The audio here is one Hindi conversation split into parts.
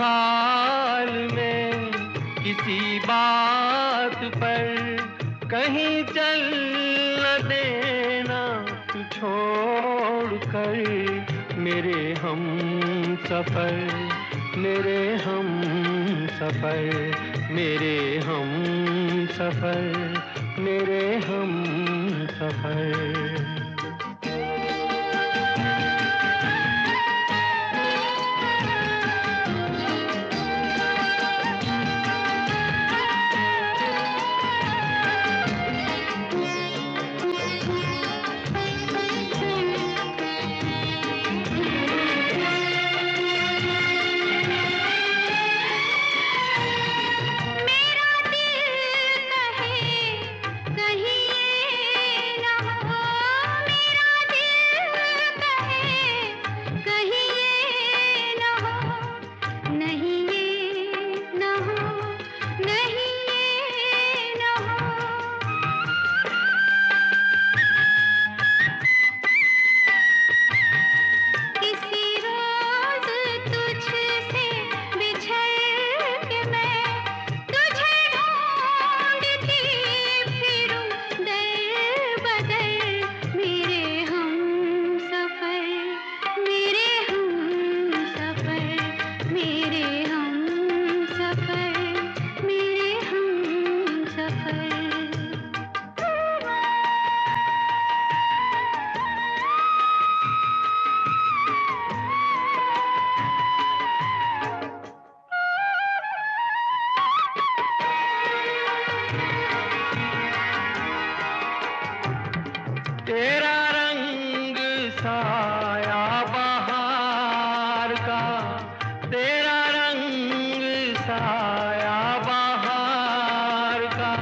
हाल में किसी बात पर कहीं चल न देना तू छोड़ कर मेरे हम सफर, मेरे हम सफर, मेरे हम सफर, मेरे हम सफर। तेरा रंग साया बहार का, तेरा रंग साया बहार का,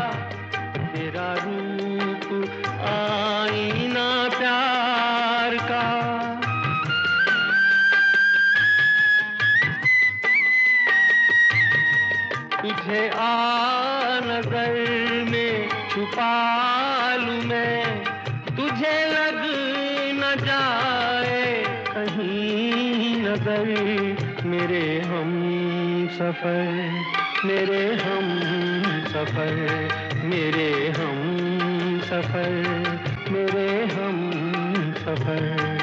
तेरा रूप आईना प्यार का। तुझे आ नजर में छुपा लूं मैं, तुझे लग न जाए कहीं नजर मेरे हम सफर, मेरे हम सफर, मेरे हम सफर, मेरे हम सफर।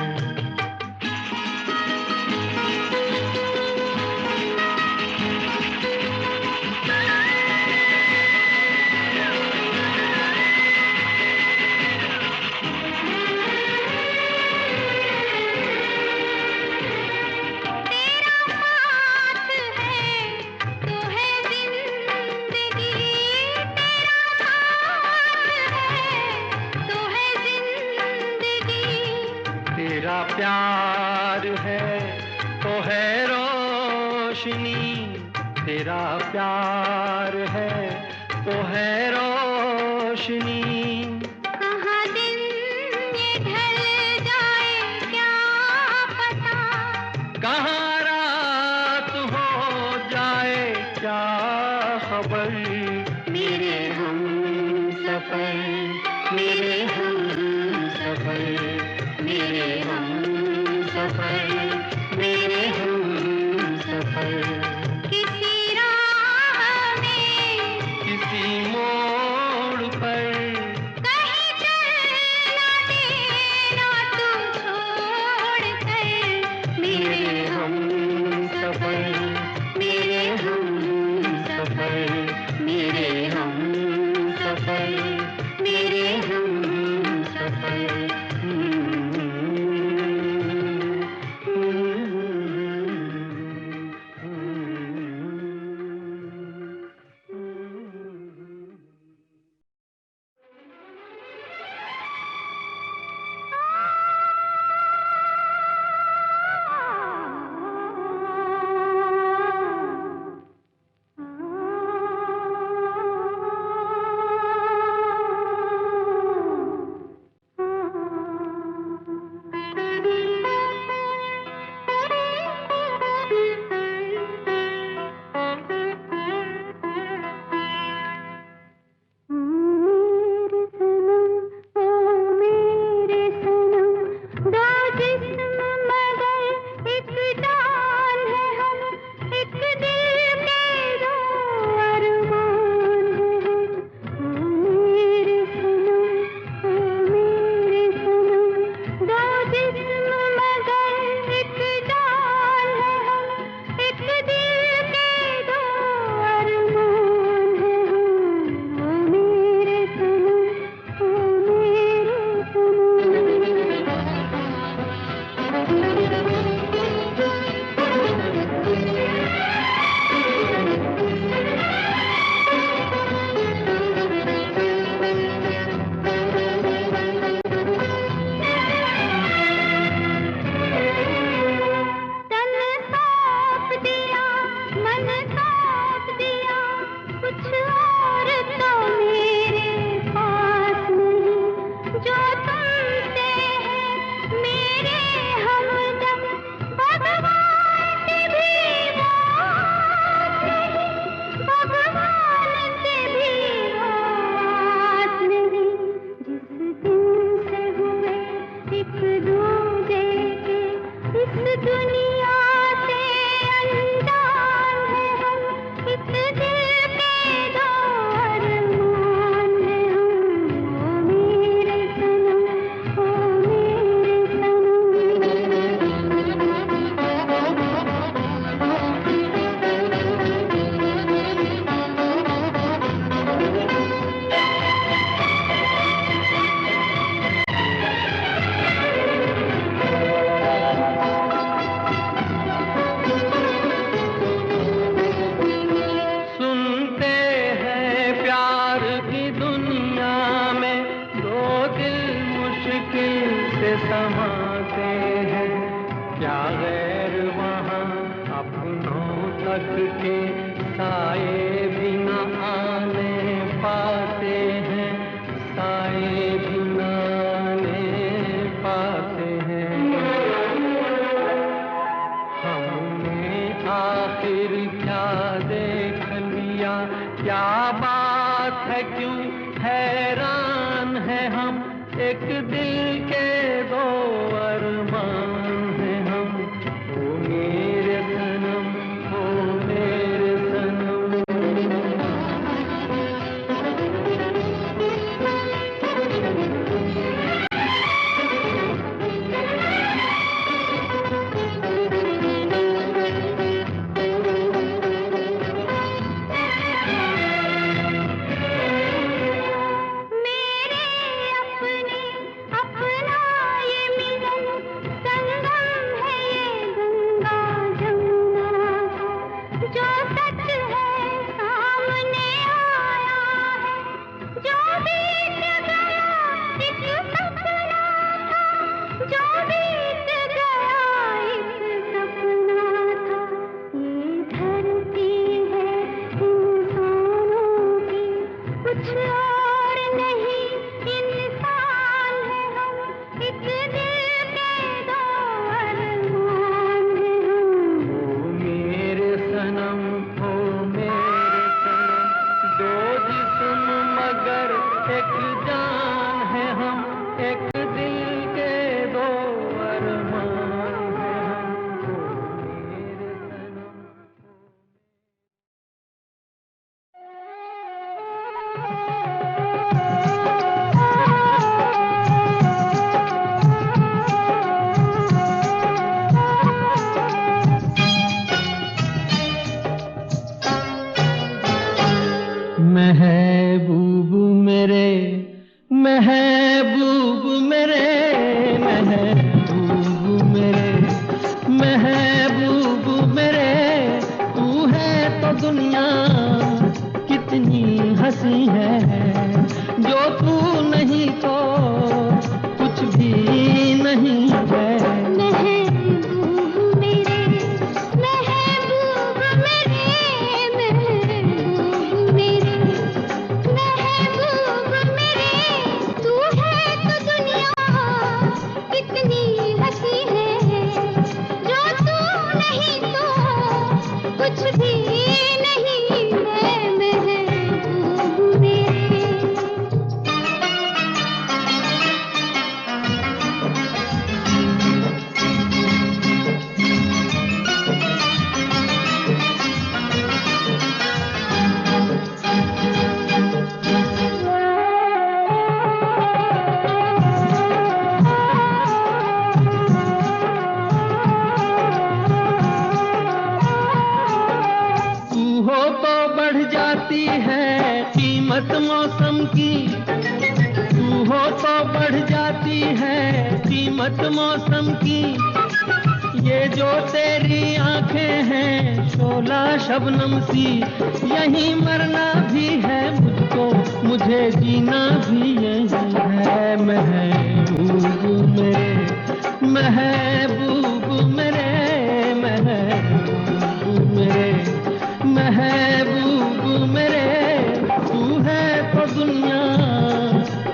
तेरा प्यार है तो है रोशनी, तेरा प्यार है तो है रोशनी। कहाँ दिन ये ढल जाए क्या पता, कहाँ रात हो जाए क्या खबर, मेरे हम सफर, मेरे हम सफर, मेरे हम सफर, मेरे हम सफर। किसी राह में किसी मोड़ पर कहीं चल ना देना तू छोड़ कर मेरे हम सफर, मेरे हम सफर, मेरे हम सफर, मेरे हम सफर। से समाते हैं, क्या गैर वहाँ अपनों तक के साए भी न आने पाते हैं, साए भी न आने पाते हैं। हमने आखिर क्या देख लिया, क्या बात है, क्यों हैरान है हम, एक दिल के दो अरमान हैं हम। ओ मेरे सनम, ओ मेरे सनम। महबूब मेरे, महबूब मेरे, महबूब मेरे, महबूब मेरे, तू है तो दुनिया कितनी हंसी है, जो तू नहीं तो कुछ भी नहीं है। कीमत मौसम की, तू हो तो बढ़ जाती है कीमत मौसम की। ये जो तेरी आंखें हैं शोला शबनम सी, यहीं मरना भी है मुझको, मुझे जीना भी यही है। महबूब मेरे, महबूब मेरे, महबूब मेरे, महबूब मेरे, तू है तो दुनिया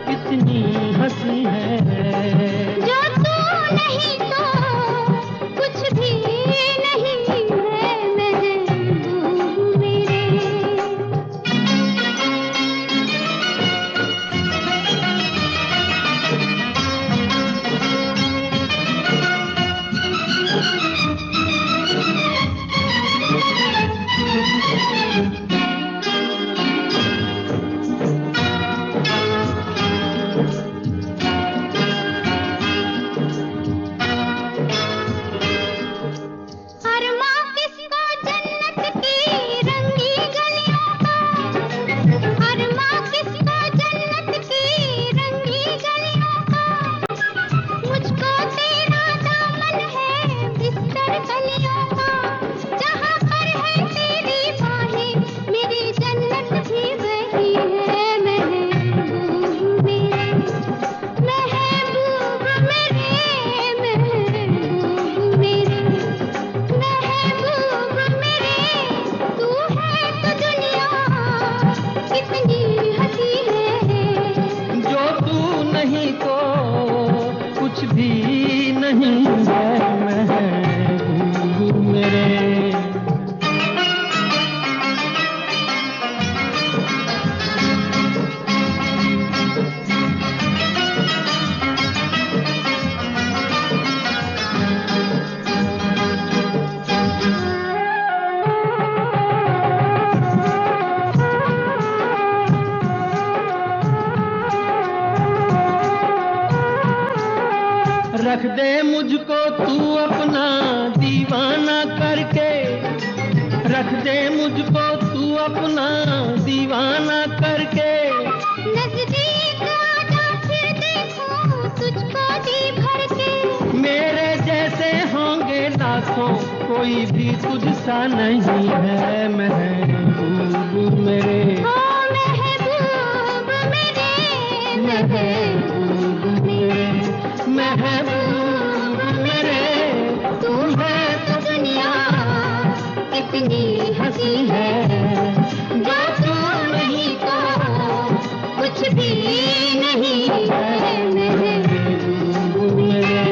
कितनी हंसी है, जो तू नहीं तो कुछ भी नहीं है। महबूब मेरे, कुछ भी नहीं है महबूब मेरे। रख दे मुझको तू अपना दीवाना करके, रख दे मुझको तू अपना दीवाना करके। नजदीक आजा फिर देखूं तुझको जी भर के। मेरे जैसे होंगे लाखों, कोई भी तुझसा नहीं है महबूब मेरे। ओ महबूब मेरे, महबूब मेरे, महबूब मेरे। तू है तो दुनिया कितनी हंसी है, जो तू नहीं तो कुछ भी नहीं है महबूब मेरे।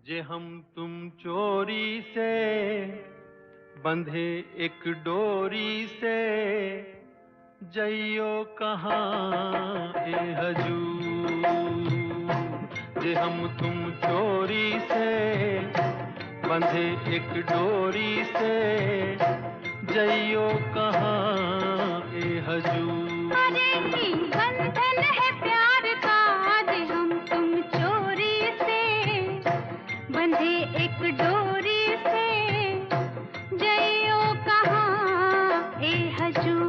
जे हम तुम चोरी से बंधे एक डोरी से, जइयो कहाँ ए हजूर। जे हम तुम चोरी से बंधे एक डोरी से, जइयो कहाँ ए हजूर। अरे ही बंधन है प्यार का, आज हम तुम चोरी से बंधे एक डोरी से, जइयो कहाँ ए हजूर।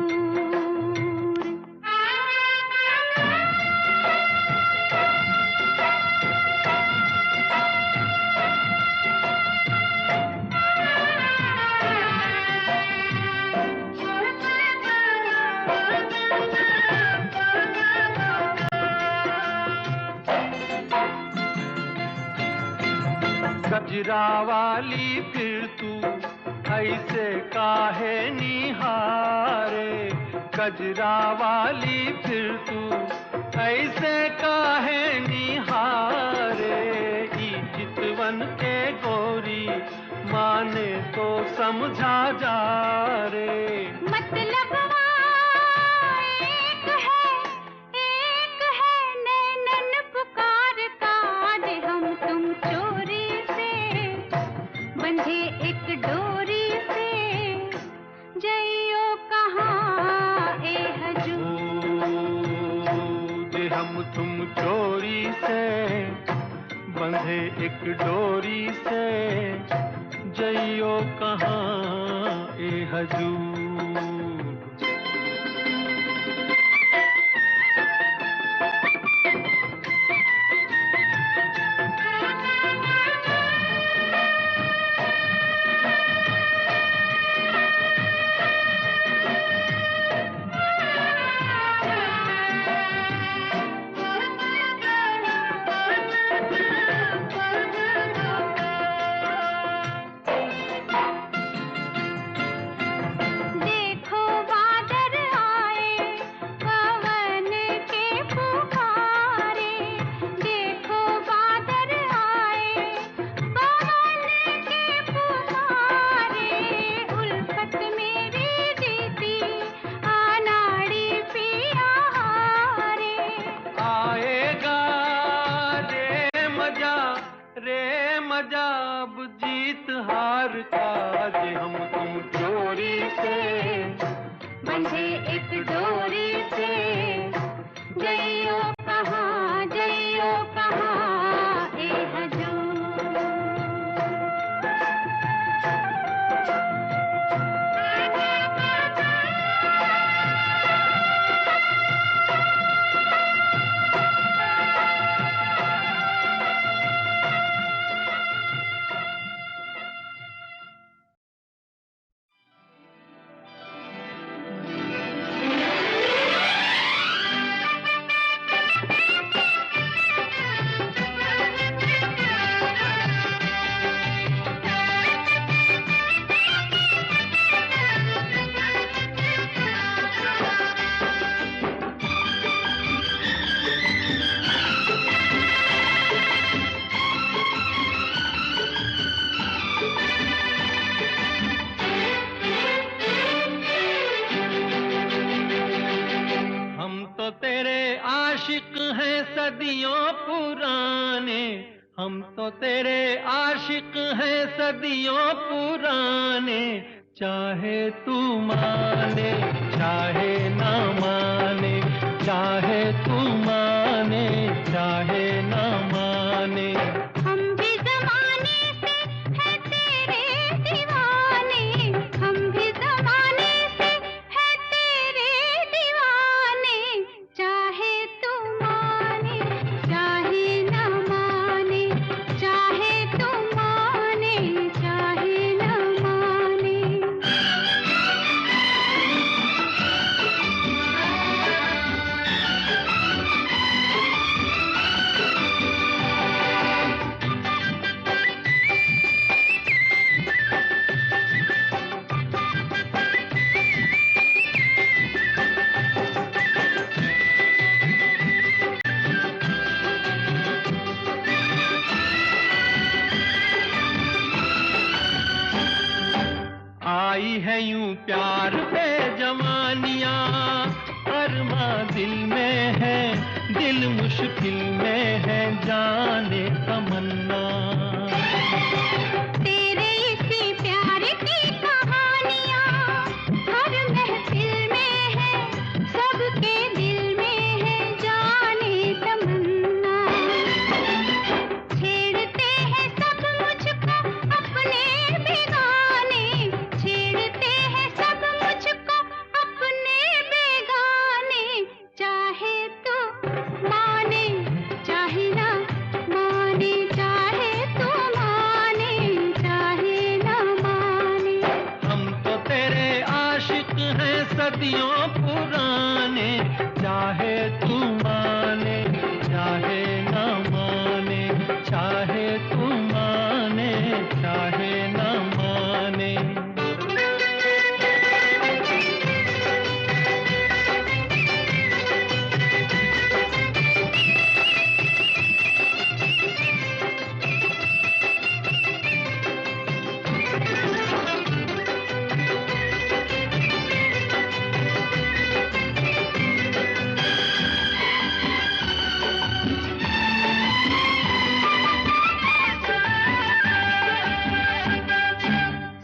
गजरा वाली फिर तू ऐसे काहे निहारे, गजरा वाली फिर तू ऐसे काहे निहारे। ई चितवन के गोरी माने तो समझा जा रे। मतलब एक है नैनन पुकारता, आज हम तुम चोरी से बंधे एक डोरी से, जइयो कहाँ ए हजूर। जे हम तुम चोरी से बंधे एक डोरी से, जइयो कहाँ ए हजूर। देखो बादल आए पवन के पुकारे, देखो बादल आए पवन के पुकारे। उल्फत मेरी जीती अनाड़ी पिया हारे। आएगा रे मजा अब जीत हार का। जे हम तुम चोरी से बंधे एक डोरी से, जइयो कहाँ ए हजूर। आशिक हैं सदियों पुराने, हम तो तेरे आशिक हैं सदियों पुराने। चाहे तू माने चाहे ना माने, चाहे तू माने चाहे ना माने। हम भी ज़माने से है तेरे दीवाने, हम भी ज़माने से है तेरे दीवाने। चाहे तू माने चाहे ना माने, चाहे तू माने चाहे ना माने। आई है यूं प्यार पे जवानियां, अरमा दिल में है, दिल मुश्किल में है, जाने तमन्ना। तेरे इसी प्यार की कहानियाँ हर महफिल में है, सबके दिल में है, जाने तमन्ना। छेड़ते हैं सब मुझको अपने बेगाने, छेड़ते हैं सब मुझको अपने बेगाने। चाहे तो माने चाहे ना माने, चाहे तो माने चाहे ना माने। हम तो तेरे आशिक हैं सदियों पुराने, चाहे तू माने चाहे ना माने, चाहे तू माने चाहे ना माने।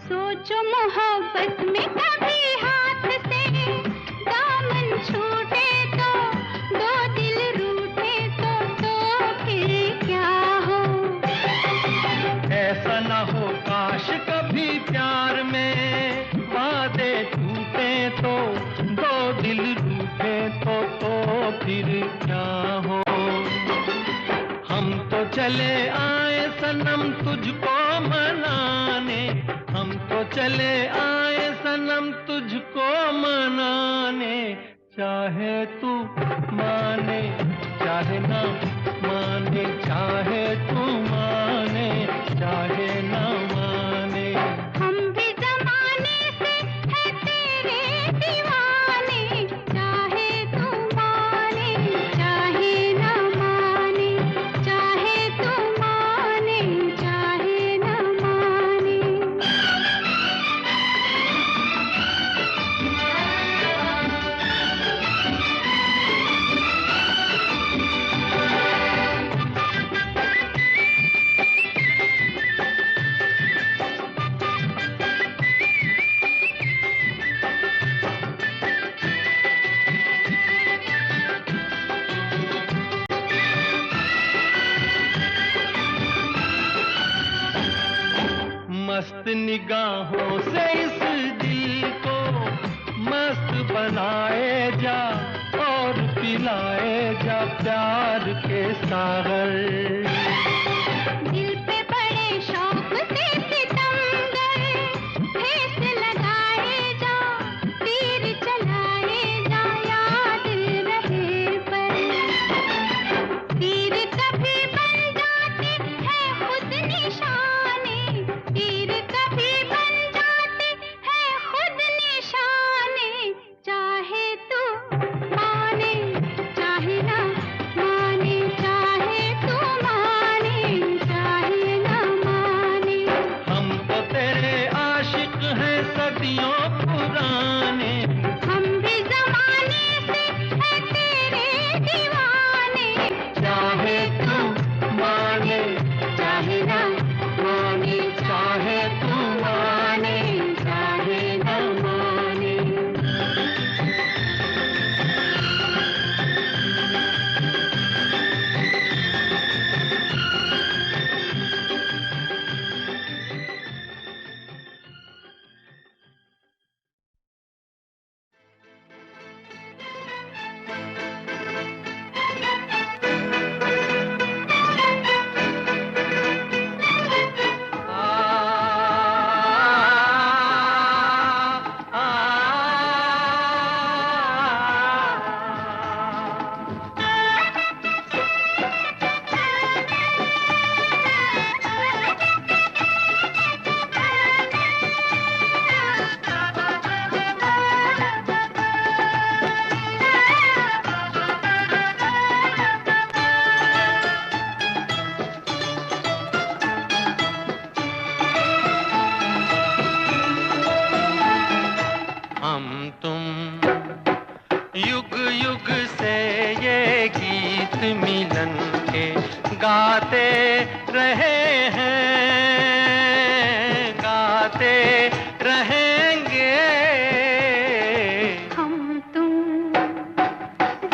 सोचो मोहब्बत में कभी हाथ से दामन छूटे तो, दो दिल रूठे तो फिर क्या हो। ऐसा न हो काश कभी प्यार में वादे टूटे तो, दो दिल रूठे तो फिर क्या हो। हम तो चले आए सनम तुझको मनाने, हम तो चले आए सनम तुझको मनाने। चाहे तू माने चाहे ना माने, चाहे तू माने चाहे ना माने। हम भी ज़माने से है तेरे दीवाने, चाहे तू माने चाहे ना माने, चाहे तू माने चाहे ना माने। मस्त निगाहों से इस दिल को मस्त बनाए जा, और पिलाए जा प्यार के सागर। दिल पे बड़े शौक से सितमगर ठेस लगाए जा, तीर चलाए जा, याद रहे पर। तीर कभी बन जाते हैं खुद निशाने, तीर कभी बन जाते हैं खुद निशाने। चाहे तू माने चाहे ना माने, चाहे तू माने गीत मिलन के गाते रहे हैं, गाते रहेंगे। हम तुम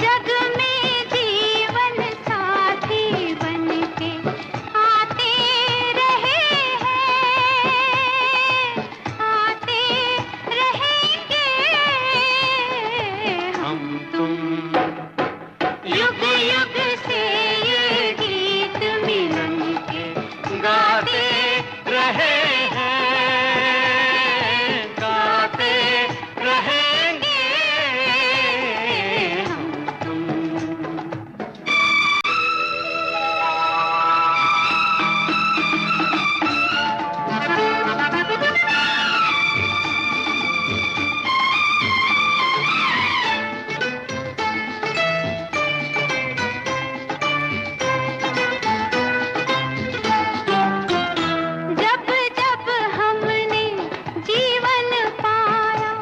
जग में जीवन साथी बनके आते रहे हैं, आते रहेंगे। हम तुम युग युग से ये गीत मिलन के गाते रहे हैं, गाते रहेंगे। हम तुम जब जब हमने जीवन पाया,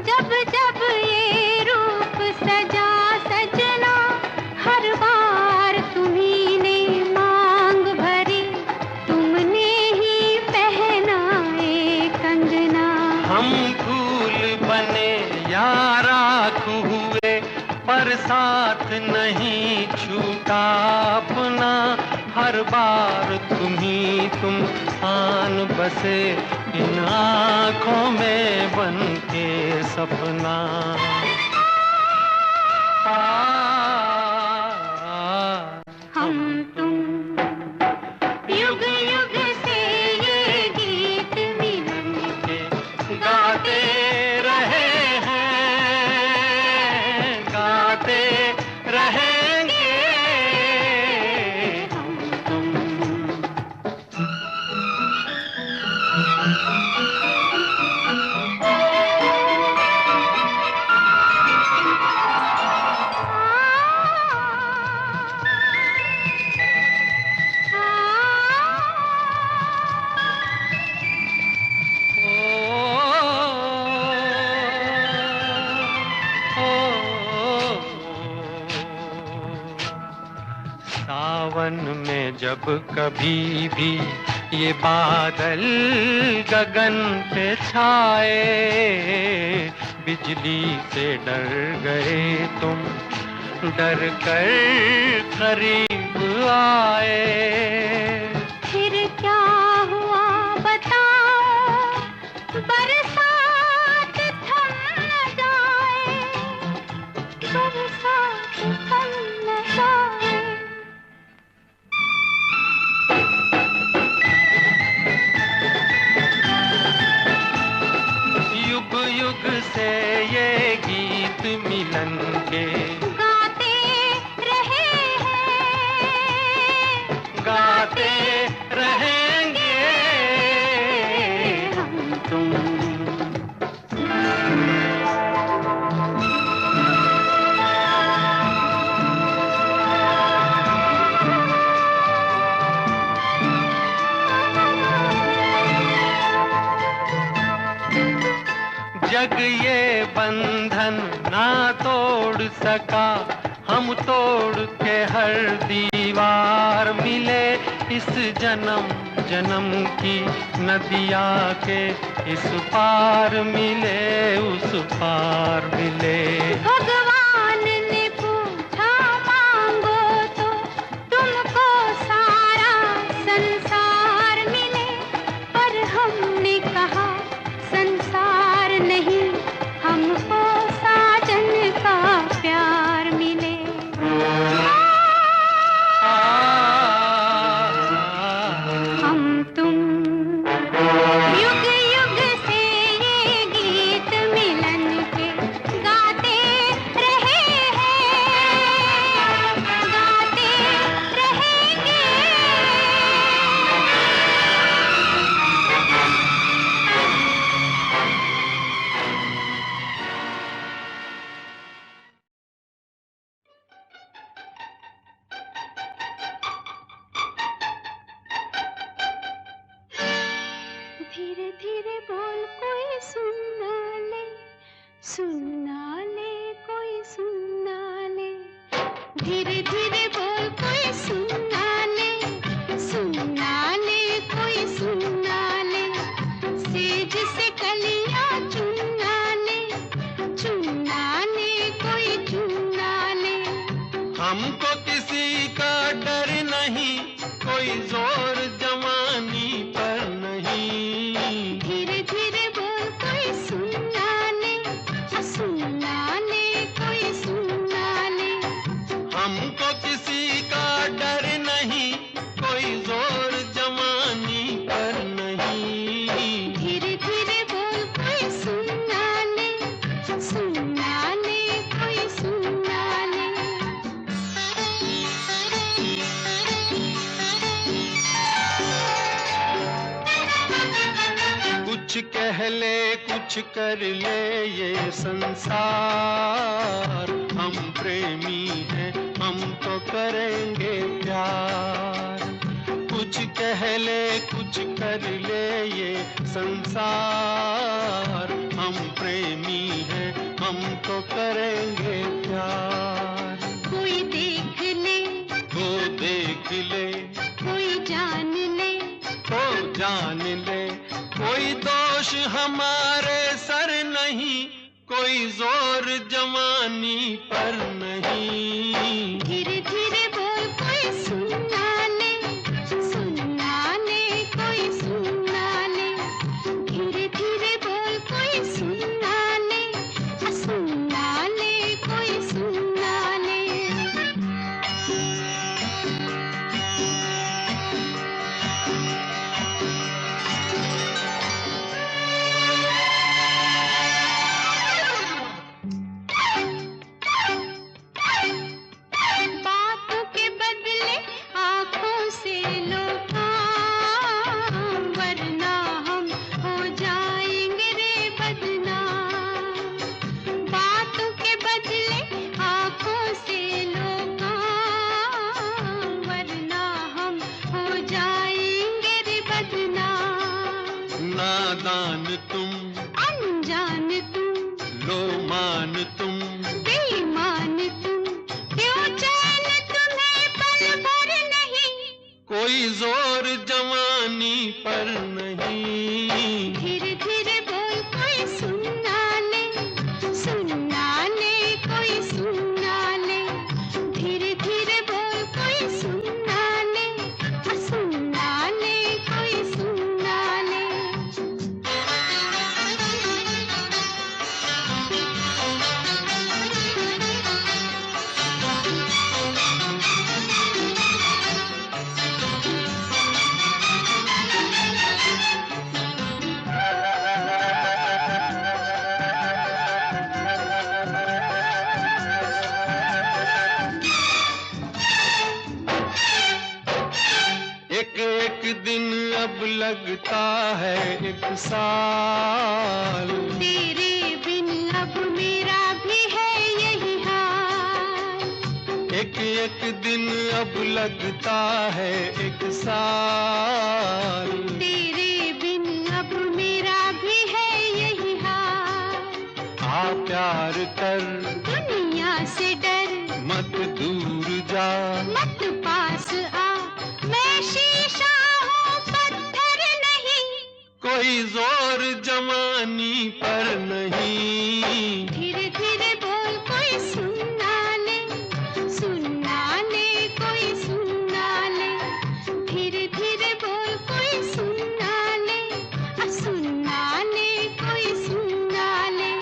जब जब ये रूप सजा सजना, हर बार तुम्ही ने मांग भरी, तुमने ही पहनाए कंगना। हम फूल बने या राख हुए, पर साथ नहीं छूटा अपना। हर बार तुम आन बसे इन आँखों में बन के सपना। हम तुम युग युग से ये गीत मिलन के गाते रहे हैं, गाते रहेंगे। हम तुम सावन में जब कभी भी ये बादल गगन पे छाए, बिजली से डर गए तुम, डर कर करीब आए। फिर क्या हुआ बताओ, बरसात थम न जाए, बरसात थम न जाए। युग युग से ये गीत मिलन के गाते रहे हैं, गाते रहेंगे। हम तुम जग ये बंधन ना तोड़ सका, हम तोड़ के हर दीवार मिले। इस जन्म जन्म की नदिया के इस पार मिले, उस पार मिले। भगवान ने पूछा मांगो तो तुमको सारा संसार मिले, पर हमने कहा संसार नहीं, हमको साजन का प्यार मिले। हम तुम युग युग से ये गीत मिलन के गाते रहे हैं, गाते रहेंगे। धीरे धीरे बोल कोई सुन ना ले, सुन ना ले कोई सुन ना ले। धीरे हमको किसी का डर नहीं, कोई जोर जवानी पर नहीं। धीरे धीरे बोल कोई सुनना ले, कोई सुनना ले। हमको किसी का डर नहीं, कोई जोर जवानी पर नहीं। धीरे धीरे बोल कोई सुनना ले, कोई सुनना ले। कुछ कह ले कुछ कर ले ये संसार, हम प्रेमी हैं हम तो करेंगे प्यार। कुछ कह ले कुछ कर ले ये संसार, हम प्रेमी हैं हम तो करेंगे प्यार। कोई देख ले, वो देख ले, कोई जान ले, वो जान ले। कोई दोष हमारे सर नहीं, कोई जोर जवानी पर नहीं। धीरे धीरे बोल कोई सुनना ले, कोई सुनना ले। धीरे धीरे बोल कोई सुनना ले, कोई सुनना ले। बातों के बदले आँखों से लो काम, वरना हम हो जाएंगे रे बदनाम। बातों के बदले आँखों से लो काम, वरना हम हो जाएंगे रे बदनाम। नादान तुम, अनजान तुम, लो मान तुम, बेईमान तुम, क्यों चैन तुम्हें पल भर नहीं। कोई जोर जवानी पर नहीं। धीरे धीरे बोल कोई सुनना ले, कोई सुनना ले। धीरे धीरे बोल कोई सुनना ले, कोई सुनना ले। एक एक दिन अब लगता है एक साल, तेरे बिन अब मेरा भी है यही हाल। एक एक दिन अब लगता है एक साल। तेरे बिन अब मेरा भी है यही हाल। आ प्यार कर दुनिया से डर, मत दूर जा, मत पास आ, मैं शीशा हूँ पत्थर नहीं। कोई जोर जवानी पर नहीं। धीरे धीरे बोल कोई सुनना ले, कोई सुनना ले। धीरे धीरे बोल कोई सुनना ले, कोई सुनना ले।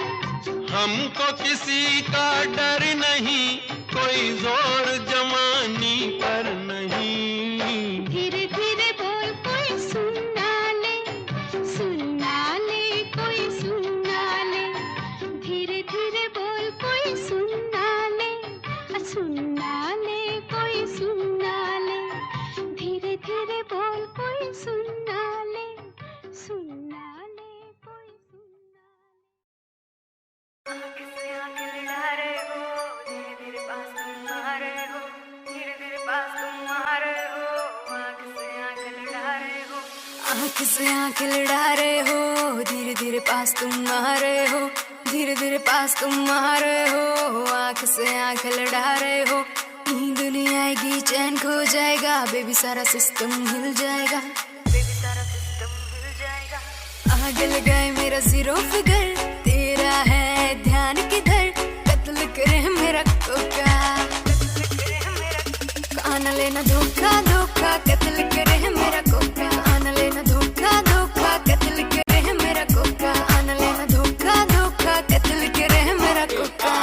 हमको किसी का डर नहीं, कोई जोर जवानी पर नहीं। धीरे धीरे बोल कोई सुनना ले, कोई सुनना ले। धीरे धीरे बोल कोई सुनना ले, कोई सुनना ले। धीरे धीरे बोल कोई सुनना ले, कोई सुनना ले। आँख से आँख लड़ा रहे हो, धीरे धीरे पास तुम आ रहे हो, धीरे धीरे पास तुम आ रहे हो। आँख से आँख लड़ा रहे हो, आँख से आँख लड़ा रहे हो, धीरे धीरे पास तुम आ रहे हो, धीरे धीरे पास तुम आ रहे हो। आँख से आँख लड़ा रहे हो, नींद नहीं आएगी चैन खो जाएगा, बेबी सारा सिस्टम हिल जाएगा, बेबी सारा सिस्टम हिल जाएगा। आग लगाए मेरा जीरो फिगर, तेरा है ध्यान किधर, कत्ल करे मेरा कोका, कत्ल करे आना लेना धोखा धोखा कत्ल करे है मेरा कोका आना लेना धोखा धोखा कत्ल करे है मेरा कोका आना लेना धोखा धोखा कत्ल करे है मेरा कोका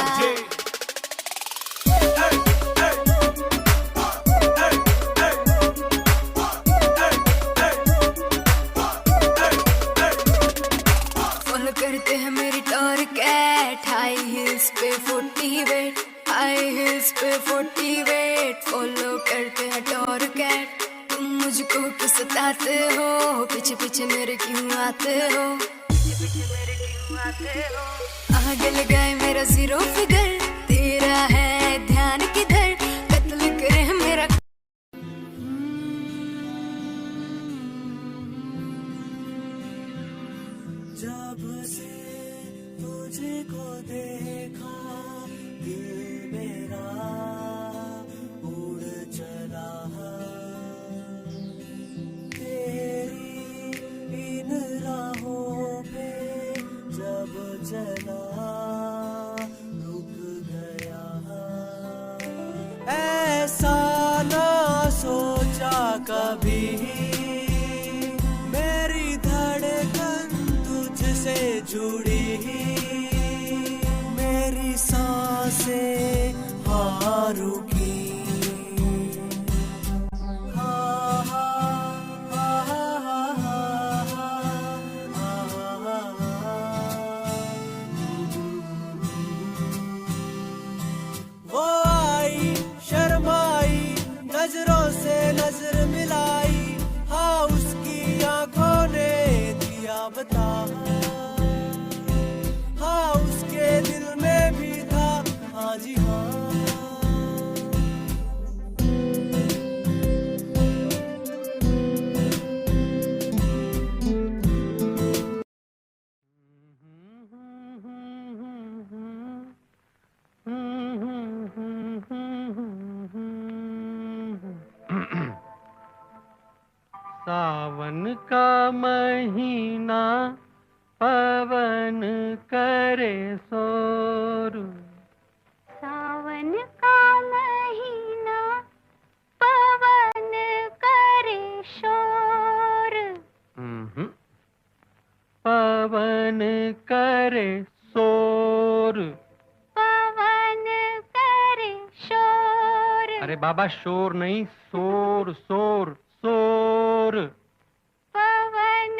फॉलो करते हैं मेरी टॉर कैट हाई हिल्स पे 40 वेट हाई हिल्स पे 40 वेट फॉलो करते हैं टॉर कैट तुम मुझको क्यों सताते हो पीछे पीछे मेरे क्यों आते हो पीछे पीछे मेरे क्यों आते हो आगे लगाए मेरा जीरो फिगर तेरा है ध्यान किधर कत्ल करे है मेरा जब से तुझको देखा दिल मेरा उड़ चला तेरी इन राहों पे जब चला रुक गया ऐसा ना सोचा कभी मेरी धड़कन तुझसे जुड़ी मेरी सांसें हाँ रुकी हाँ हाँ हाँ हाँ हाँ वो आई शर्माई नजरों से नजर मिलाई हाँ उसकी आंखों ने दिया बता हाँ उसके दिल में भी था हाँ जी हाँ सावन का महीना पवन करे शोर सावन का महीना पवन करे शोर पवन करे शोर पवन करे शोर अरे बाबा शोर नहीं शोर शोर शोर पवन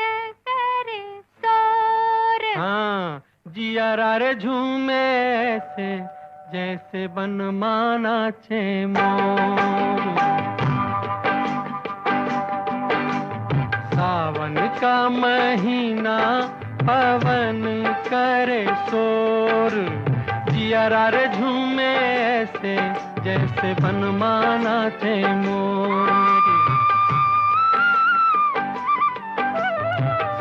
करे शोर हाँ जिया रे झूमे ऐसे जैसे बन माना छे मोर सावन का महीना पवन करे शोर जिया रे झूमे ऐसे जैसे बन माना छे मोर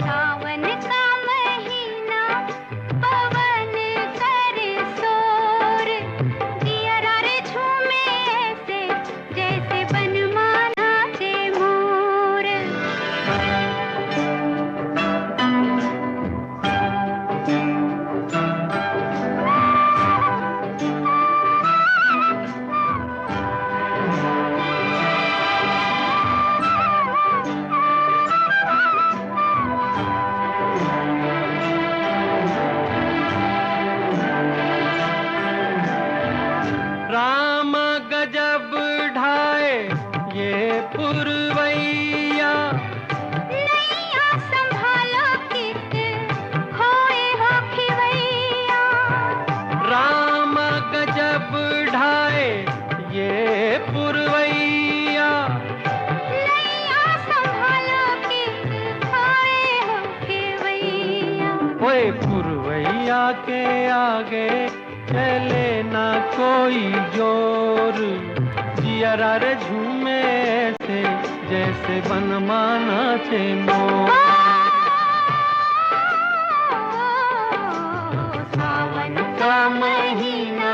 सावन का महीना पवन करे शोर दिया रे झूमे ऐसे जैसे बन माना से मोर राम गजब ढाए ये पुरवैया नैया संभालो कित खोए हो खिवैया राम गजब ढाए ये पुरवैया नैया संभालो कित खोए हो खिवैया ओए पुरवैया के आगे चले ना कोई जोर जिया रे झूमे ऐसे जैसे बन माना छे मोर सावन का महीना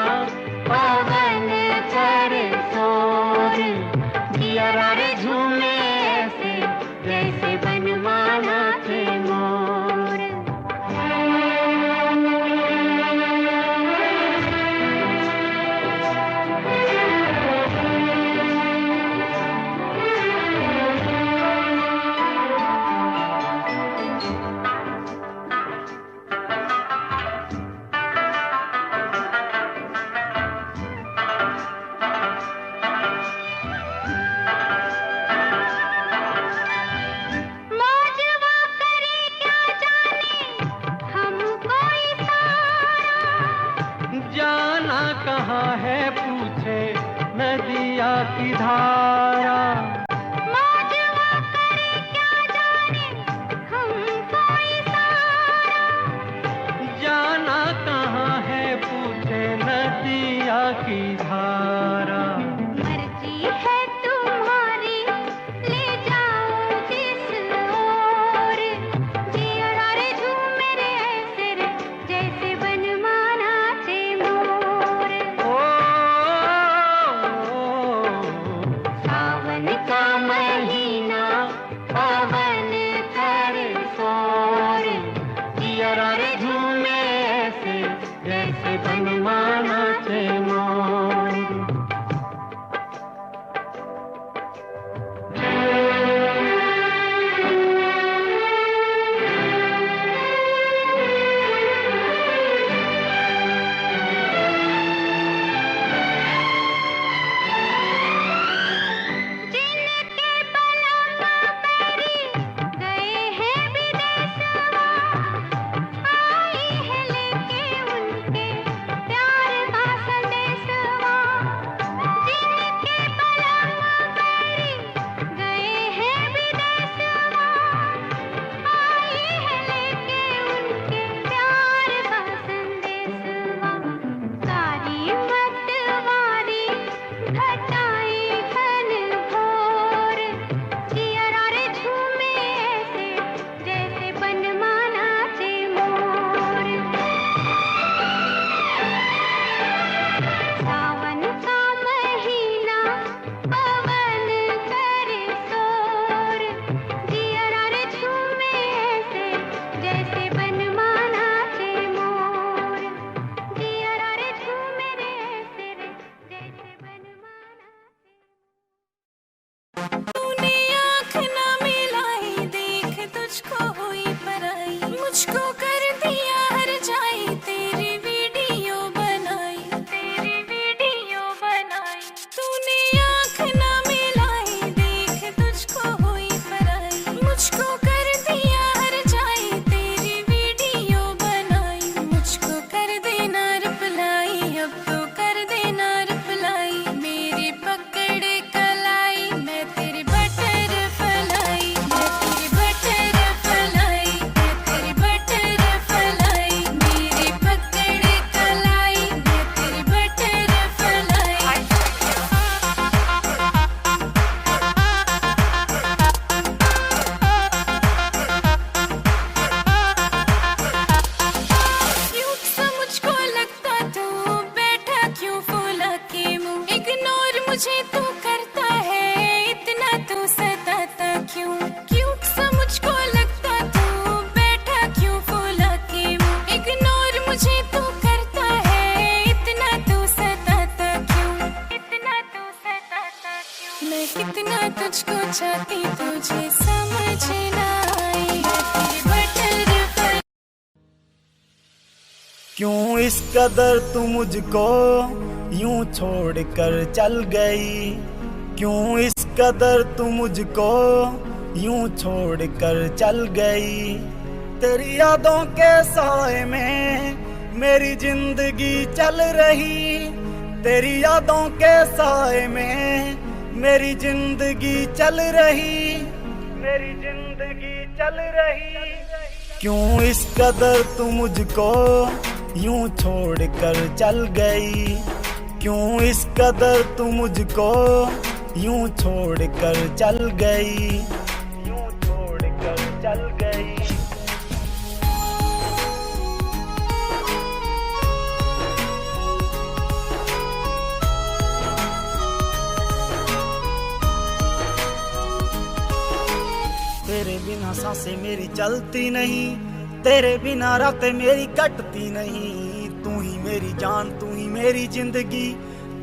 पवन करे शोर जिया रे झूमे ऐसे जैसे बन माना छे मोर मैं कितना तुझको चाहती तुझे समझ ना आई है तेरी बटरफ्लाई। क्यों इस कदर तू मुझको यूं छोड़ कर चल गई, क्यों इस कदर तू मुझको यूं छोड़ कर चल गई। तेरी यादों के साए में मेरी जिंदगी चल रही, तेरी यादों के साए में मेरी जिंदगी चल रही, मेरी जिंदगी चल रही। क्यों इस कदर तू मुझको यूं छोड़ कर चल गई, क्यों इस कदर तू मुझको यूं छोड़ कर चल गई, यूं छोड़ कर चल गई। तेरे बिना सांसें मेरी चलती नहीं, तेरे बिना रातें मेरी कटती नहीं। तू ही मेरी जान, तू ही मेरी जिंदगी,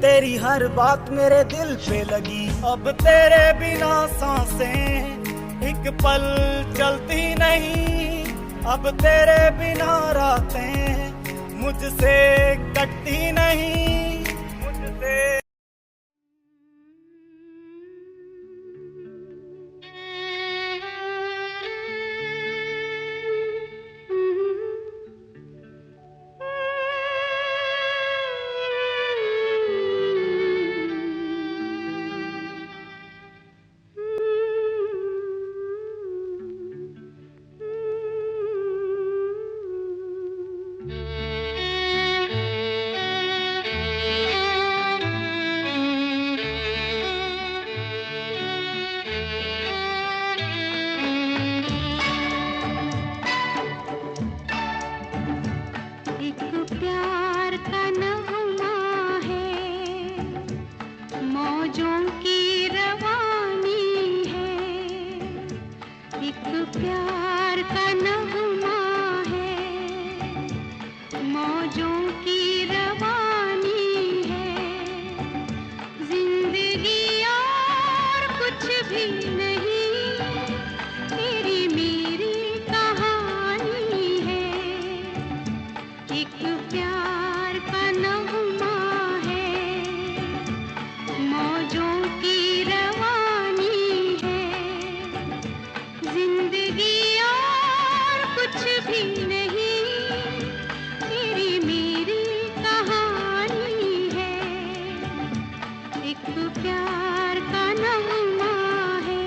तेरी हर बात मेरे दिल पे लगी। अब तेरे बिना सांसें एक पल चलती नहीं, अब तेरे बिना रातें मुझसे कटती नहीं, मुझसे। प्यार का नगमा है, मौजों की रवानी है। जिंदगी और कुछ भी नहीं, तेरी मेरी कहानी है। एक प्यार का नगमा है, मौजों की रवानी है। जिंदगी और कुछ भी नहीं, तेरी मेरी कहानी है। एक प्यार का नगमा है।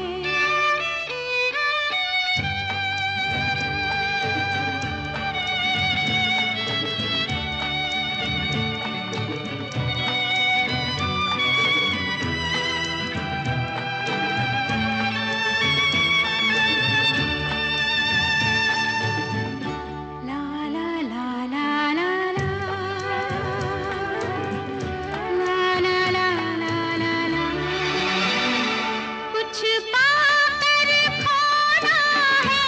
ला ला ला ला ला ला, ला ला ला ला ला। कुछ पाकर खोना है,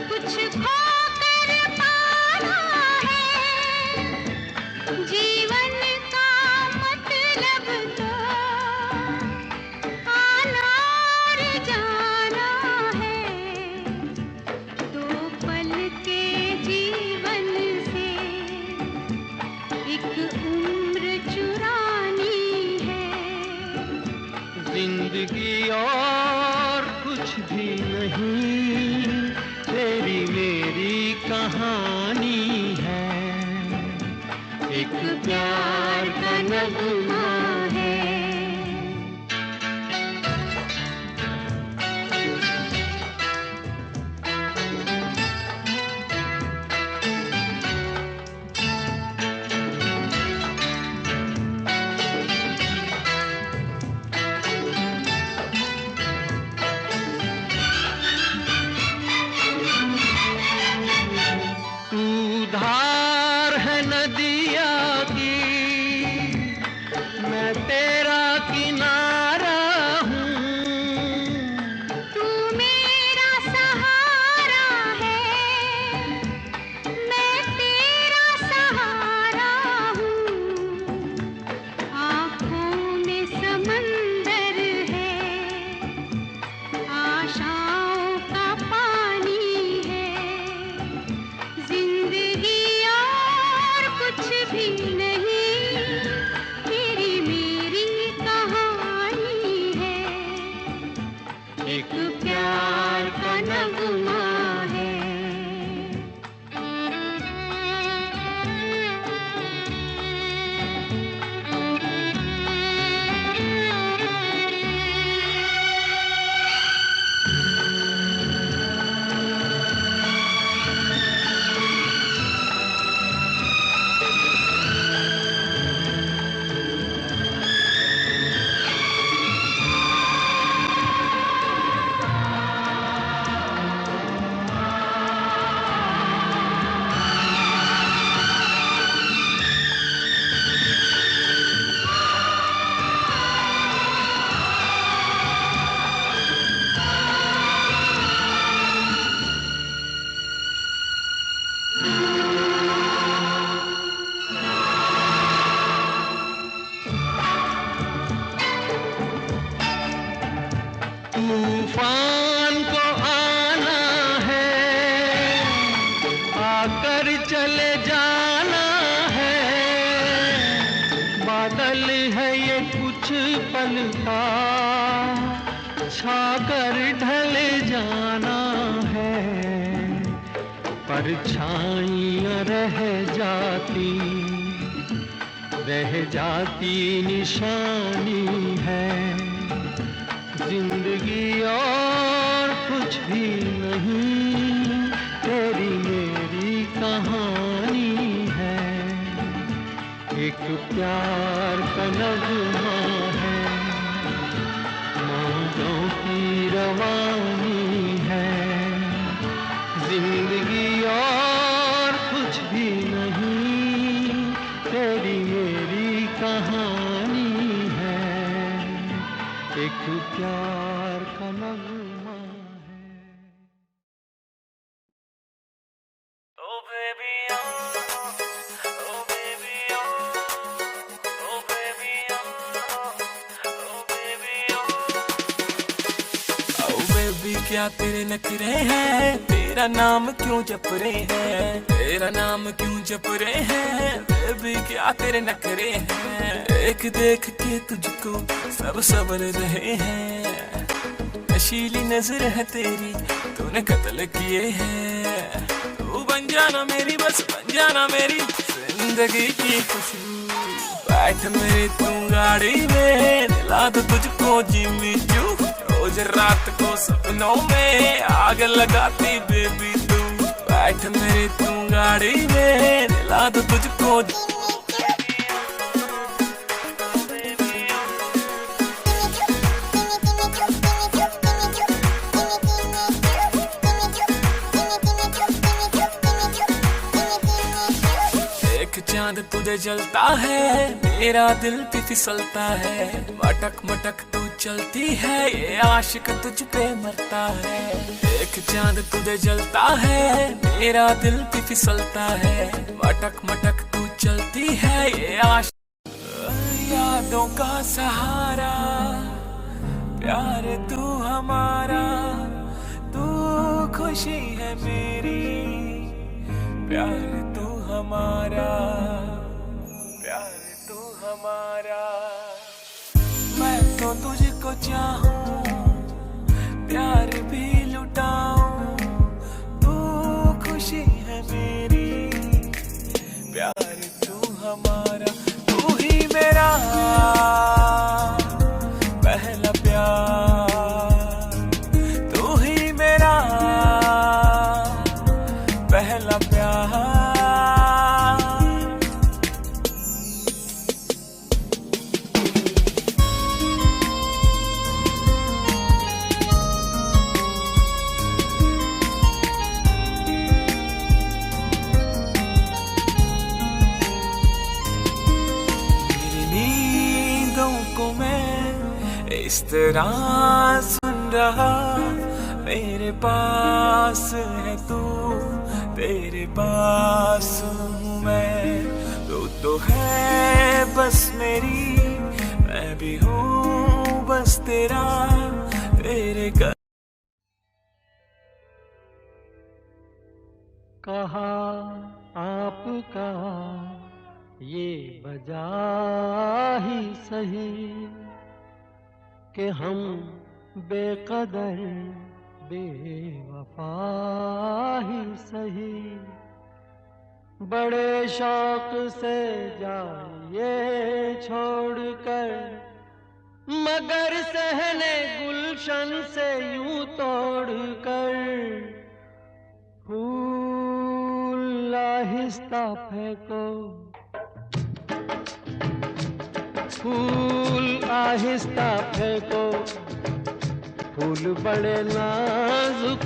कुछ खोकर पाना है। जीवन का मतलब तो आना और जाना है। दो पल के जीवन से एक उम्र चुरानी है। जिंदगी और कुछ भी नहीं, तेरी मेरी कहानी है। एक प्यार का नगमा है। तू धार है नदिया की, का छाकर ढल जाना है, परछाइयाँ रह जाती निशानी है। जिंदगी और कुछ भी नहीं, तेरी मेरी कहानी है। एक प्यार का नगमा है, मौजों की रवानी है। जिंदगी और कुछ भी नहीं, तेरी मेरी कहानी है। एक प्यार का नगमा है। Oh baby, oh baby, oh baby, oh baby, oh baby, क्या तेरे नखरे हैं? तेरा नाम क्यों जप रहे हैं? तेरा नाम क्यों जप रहे हैं? बेबी क्या तेरे नखरे हैं? देख देख के तुझको सब सबर रहे हैं। नशीली नजर है तेरी, तूने कत्ल किए हैं। तू बन जाना मेरी, बस बन जाना मेरी जिंदगी की खुशबू। बैठ मेरी तू गाड़ी में, दिला दो तुझको जिम्मी चू। रोज रात को सपनों में आग लगाती बेबी तू। बैठ मेरी तू गाड़ी में, दिला दो तुझको। चांद तुझे जलता है, मेरा दिल भी फिसलता है। मटक मटक तू चलती है, ये आशिक तुझ पे मरता है। एक चांद तुझे जलता है, मेरा दिल भी फिसलता है। मटक मटक तू चलती है, ये आशिक। यादों का सहारा, प्यार तू हमारा, तू खुशी है मेरी। प्यार तू हमारा, प्यार तू हमारा। मैं तो तुझको चाहूं, प्यार भी लुटाऊं। तू खुशी है मेरी, प्यार तू हमारा। तू ही मेरा पहला प्यार, तू ही मेरा पहला प्यार। इस तरह सुन रहा, मेरे पास है तू, तेरे पास हूँ मैं। तू तो है बस मेरी, मैं भी हूँ बस तेरा। तेरे कहा आपका ये वजह ही सही कि हम बेकदर बेवफा ही सही। बड़े शौक से जाइए छोड़कर, मगर सहने गुलशन से यूं तोड़कर। फूल आहिस्ता फेंको, फूल आहिस्ता फेंको। फूल बड़े नाजुक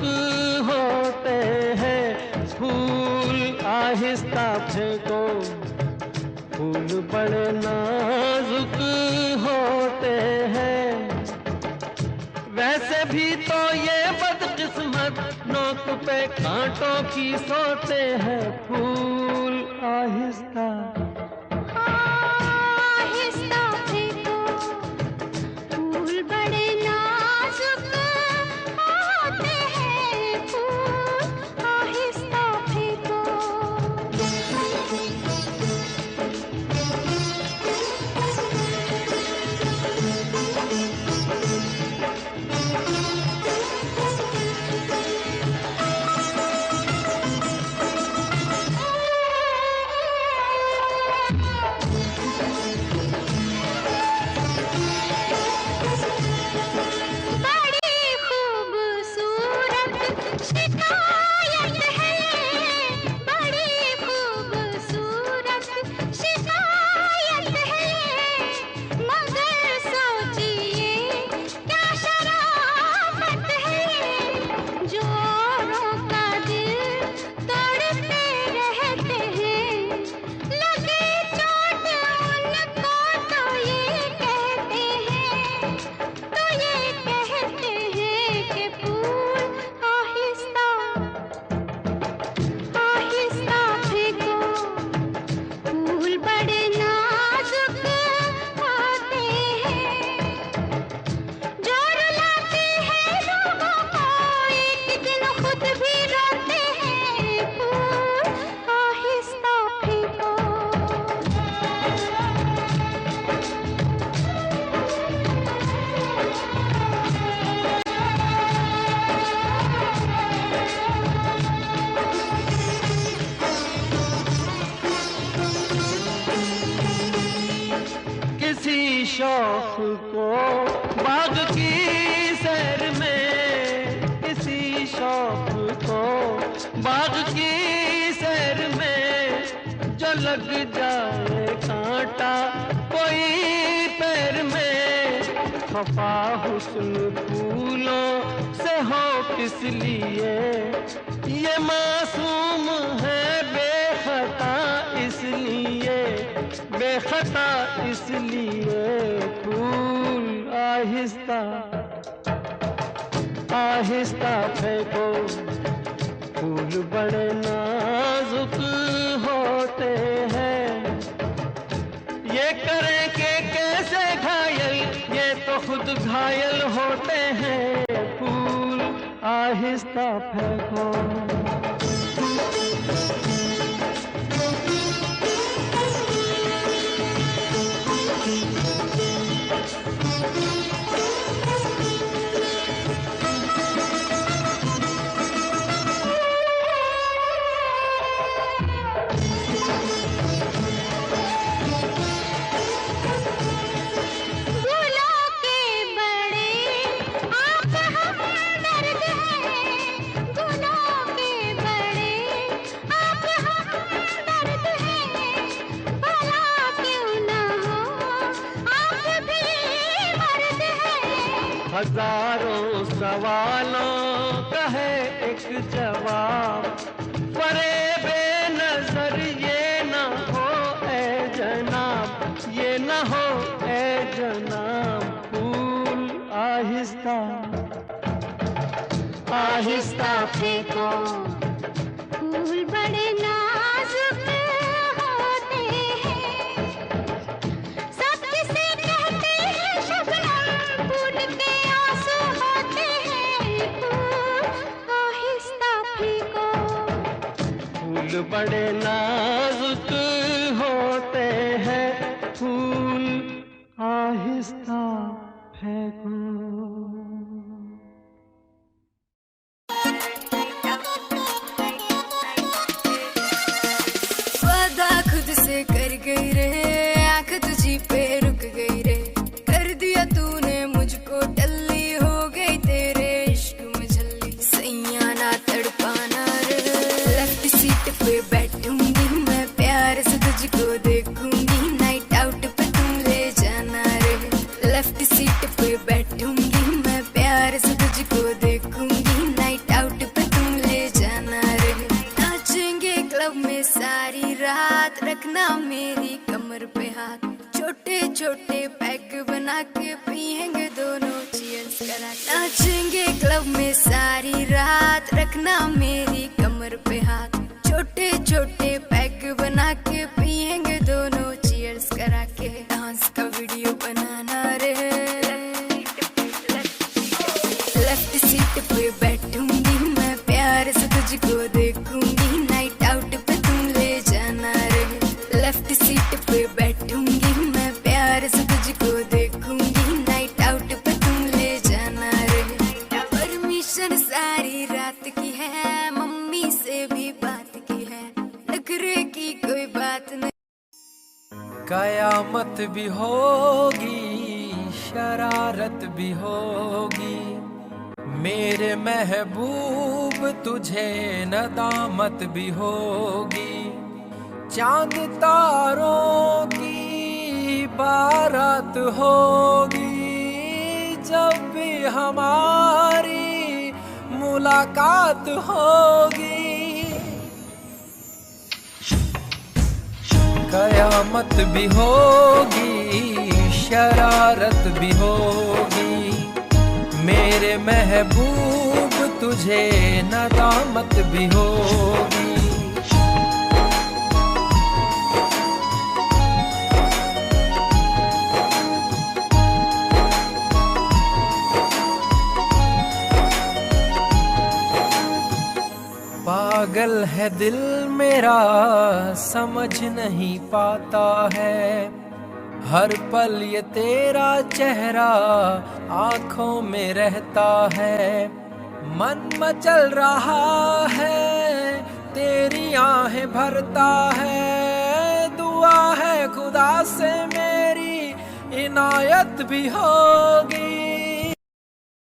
होते हैं, फूल आहिस्ता फेंको। फूल बड़े नाजुक होते हैं। वैसे भी तो ये बदकिस्मत नोक पे कांटों की सोते हैं। फूल आहिस्ता बाग की सैर में इसी शौक को, बाग की सैर में जो लग जाए कांटा कोई पैर में, खफा हुस्न फूलों से हो किस लिए, ये मासूम है बेखता इसलिए, बेखता इसलिए। फूल आहिस्ता आहिस्ता फेंको, फूल बड़े नाजुक होते हैं, ये करें कि कैसे घायल, ये तो खुद घायल होते हैं। फूल आहिस्ता फेंको। हजारों सवालों का है एक जवाब, फरेब नजर ये न हो ए जनाब, ये न हो ए जनाब। फूल आहिस्ता आहिस्ता फेंको, फूल बड़े नाजुक होते हैं, सब किसे कहते हैं शबनम, फूल के आंसू होते हैं। फूल आहिस्ता फेंको, फूल बड़े नाजुक होते हैं, फूल आहिस्ता फेंको। से कर गई रे, आंख तुझी पे रुक गई रे, कर दिया तूने मुझको टल्ली, हो गई तेरे इश्क में झल्ली, सैया ना तड़पाना रे। लेफ्ट सीट पे बैठूंगी मैं, प्यार से तुझको देखूंगी, नाइट आउट पे तुम ले जाना रे। लेफ्ट सीट पे बैठूंगी मैं, प्यार से तुझको देखूंगी, नाइट आउट पे तुम ले जाना रे। नाचेंगे क्लब में सारी रात, रखना मेरी कमर पे हाथ, छोटे छोटे पैक बना के पिएंगे दोनों चीयर्स करा। नाचेंगे क्लब में सारी रात, रखना मेरी कमर पे हाथ, छोटे छोटे पैक बना के पिएंगे दोनों चीयर्स करा के। डांस का वीडियो बनाना रे, लेफ्ट सीट पे बैठूंगी मैं, प्यार से तुझको देखूंगी, नाइट आउट पे तुम ले जाना रे। लेफ्ट सीट पे बैठूंगी मैं, प्यार से तुझको देखूंगी, नाइट आउट पे तुम ले जाना रे। परमिशन सारी रात की है, मम्मी से भी बात की है, नखरे की कोई बात नहीं। कयामत भी होगी, शरारत भी होगी, मेरे महबूब तुझे नदामत भी होगी। चांद तारों की बारात होगी, जब भी हमारी मुलाकात होगी। कयामत भी होगी, शरारत भी होगी, मेरे महबूब तुझे नदामत भी होगी। पागल है दिल मेरा, समझ नहीं पाता है, हर पल ये तेरा चेहरा आँखों में रहता है। मन मचल रहा है, तेरी आहें भरता है, दुआ है खुदा से मेरी इनायत भी होगी।